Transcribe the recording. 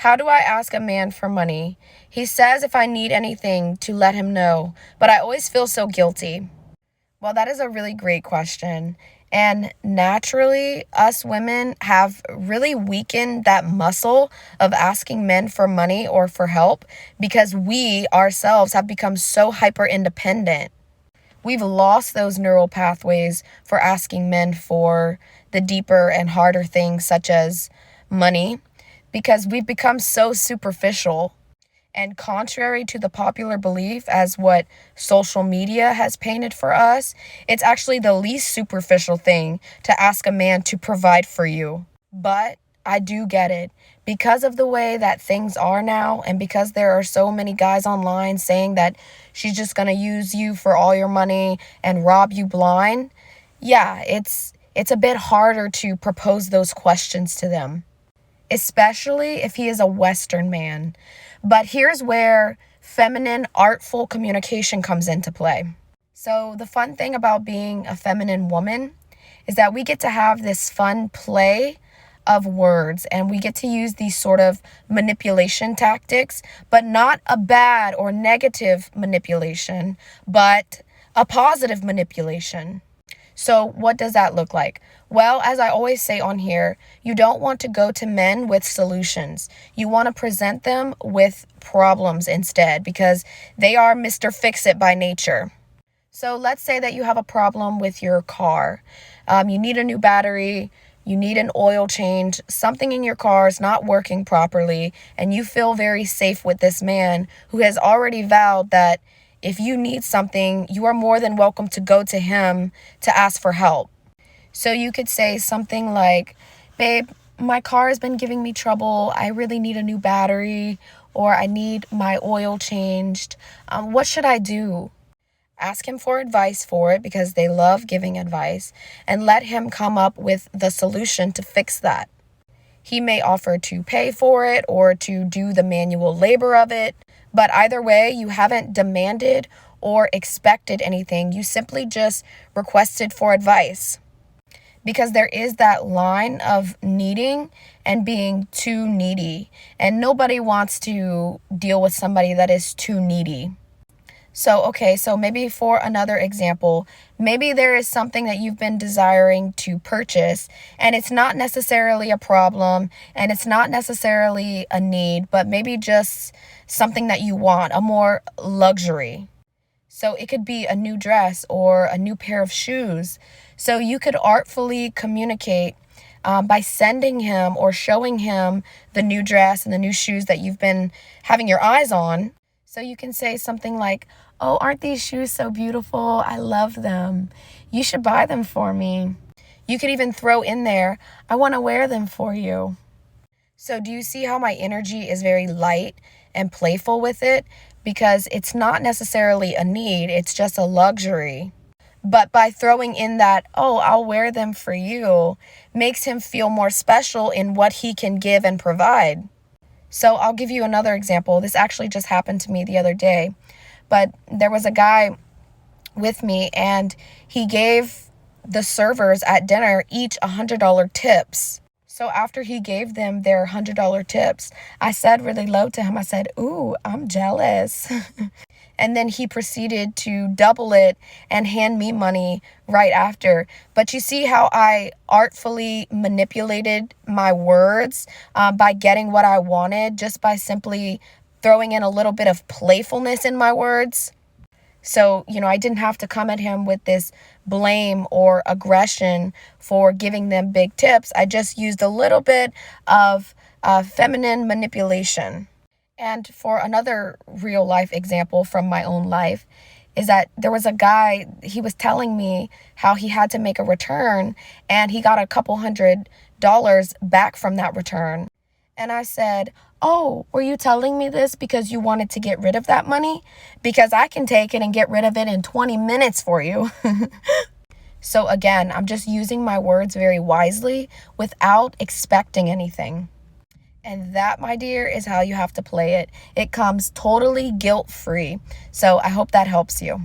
How do I ask a man for money? He says if I need anything to let him know, but I always feel so guilty. Well, that is a really great question. And naturally, us women have really weakened that muscle of asking men for money or for help because we ourselves have become so hyper independent. We've lost those neural pathways for asking men for the deeper and harder things such as money because we've become so superficial. And contrary to the popular belief as what social media has painted for us, it's actually the least superficial thing to ask a man to provide for you. But I do get it. Because of the way that things are now, and because there are so many guys online saying that she's just going to use you for all your money and rob you blind, yeah, it's a bit harder to propose those questions to them, especially if he is a Western man. But here's where feminine, artful communication comes into play. So the fun thing about being a feminine woman is that we get to have this fun play of words, and we get to use these sort of manipulation tactics, but not a bad or negative manipulation, but a positive manipulation. So what does that look like? Well, as I always say on here, you don't want to go to men with solutions. You want to present them with problems instead because they are Mr. Fix-It by nature. So let's say that you have a problem with your car. You need a new battery, you need an oil change, something in your car is not working properly, and you feel very safe with this man who has already vowed that if you need something, you are more than welcome to go to him to ask for help. So you could say something like, babe, my car has been giving me trouble. I really need a new battery, or I need my oil changed. What should I do? Ask him for advice for it because they love giving advice, and let him come up with the solution to fix that. He may offer to pay for it or to do the manual labor of it. But either way, you haven't demanded or expected anything. You simply just requested for advice. Because there is that line of needing and being too needy. And nobody wants to deal with somebody that is too needy. So maybe for another example, maybe there is something that you've been desiring to purchase and it's not necessarily a problem and it's not necessarily a need, but maybe just something that you want, a more luxury. So it could be a new dress or a new pair of shoes. So you could artfully communicate by sending him or showing him the new dress and the new shoes that you've been having your eyes on. So you can say something like, oh, aren't these shoes so beautiful? I love them. You should buy them for me. You could even throw in there, I want to wear them for you. So do you see how my energy is very light and playful with it? Because it's not necessarily a need, it's just a luxury. But by throwing in that, oh, I'll wear them for you, makes him feel more special in what he can give and provide. So I'll give you another example. This actually just happened to me the other day. But there was a guy with me and he gave the servers at dinner each $100 tips. So after he gave them their $100 tips, I said really low to him, I said, ooh, I'm jealous. And then he proceeded to double it and hand me money right after. But you see how I artfully manipulated my words by getting what I wanted just by simply throwing in a little bit of playfulness in my words. So, I didn't have to come at him with this blame or aggression for giving them big tips. I just used a little bit of feminine manipulation. And for another real life example from my own life is that there was a guy, he was telling me how he had to make a return and he got a couple $100 back from that return. And I said, oh, were you telling me this because you wanted to get rid of that money? Because I can take it and get rid of it in 20 minutes for you. So again, I'm just using my words very wisely without expecting anything. And that, my dear, is how you have to play it. It comes totally guilt-free. So I hope that helps you.